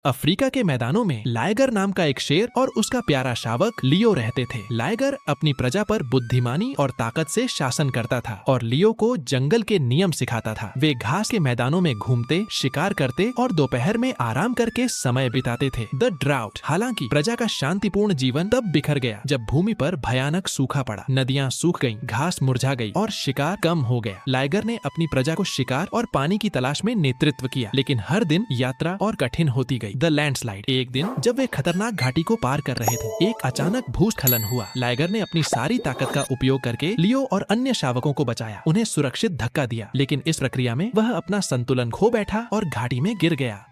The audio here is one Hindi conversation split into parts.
अफ्रीका के मैदानों में लाइगर नाम का एक शेर और उसका प्यारा शावक लियो रहते थे। लाइगर अपनी प्रजा पर बुद्धिमानी और ताकत से शासन करता था और लियो को जंगल के नियम सिखाता था। वे घास के मैदानों में घूमते, शिकार करते और दोपहर में आराम करके समय बिताते थे। The drought. हालांकि प्रजा का शांतिपूर्ण जीवन तब बिखर गया जब भूमि पर भयानक सूखा पड़ा, नदियां सूख गईं, घास मुरझा गई और शिकार कम हो गया। लाइगर ने अपनी प्रजा को शिकार और पानी की तलाश में नेतृत्व किया, लेकिन हर दिन यात्रा और कठिन होती गई। The landslide. एक दिन जब वे खतरनाक घाटी को पार कर रहे थे, एक अचानक भूस्खलन हुआ। लाइगर ने अपनी सारी ताकत का उपयोग करके लियो और अन्य शावकों को बचाया, उन्हें सुरक्षित धक्का दिया, लेकिन इस प्रक्रिया में वह अपना संतुलन खो बैठा और घाटी में गिर गया।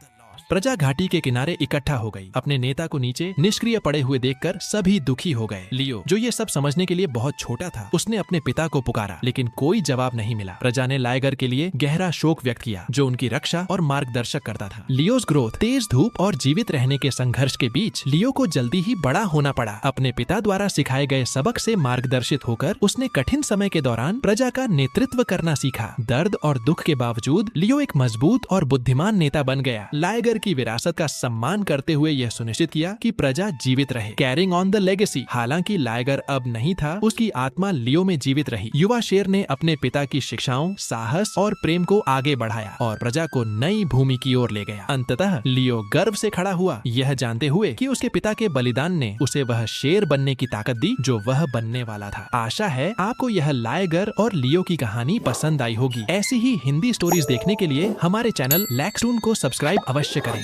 प्रजा घाटी के किनारे इकट्ठा हो गई। अपने नेता को नीचे निष्क्रिय पड़े हुए देखकर सभी दुखी हो गए। लियो, जो ये सब समझने के लिए बहुत छोटा था, उसने अपने पिता को पुकारा, लेकिन कोई जवाब नहीं मिला। प्रजा ने लाइगर के लिए गहरा शोक व्यक्त किया, जो उनकी रक्षा और मार्गदर्शक करता था। Leos growth. तेज धूप और जीवित रहने के संघर्ष के बीच लियो को जल्दी ही बड़ा होना पड़ा। अपने पिता द्वारा सिखाए गए सबक से मार्गदर्शित होकर उसने कठिन समय के दौरान प्रजा का नेतृत्व करना सीखा। दर्द और दुख के बावजूद लियो एक मजबूत और बुद्धिमान नेता बन गया। लाइगर की विरासत का सम्मान करते हुए यह सुनिश्चित किया कि प्रजा जीवित रहे। Carrying on the legacy. हालांकि लाइगर अब नहीं था, उसकी आत्मा लियो में जीवित रही। युवा शेर ने अपने पिता की शिक्षाओं, साहस और प्रेम को आगे बढ़ाया और प्रजा को नई भूमि की ओर ले गया। अंततः लियो गर्व से खड़ा हुआ, यह जानते हुए कि उसके पिता के बलिदान ने उसे वह शेर बनने की ताकत दी जो वह बनने वाला था। आशा है आपको यह लाइगर और लियो की कहानी पसंद आई होगी। ऐसी ही हिंदी स्टोरीज देखने के लिए हमारे चैनल लैक्सटून को सब्सक्राइब अवश्य करें।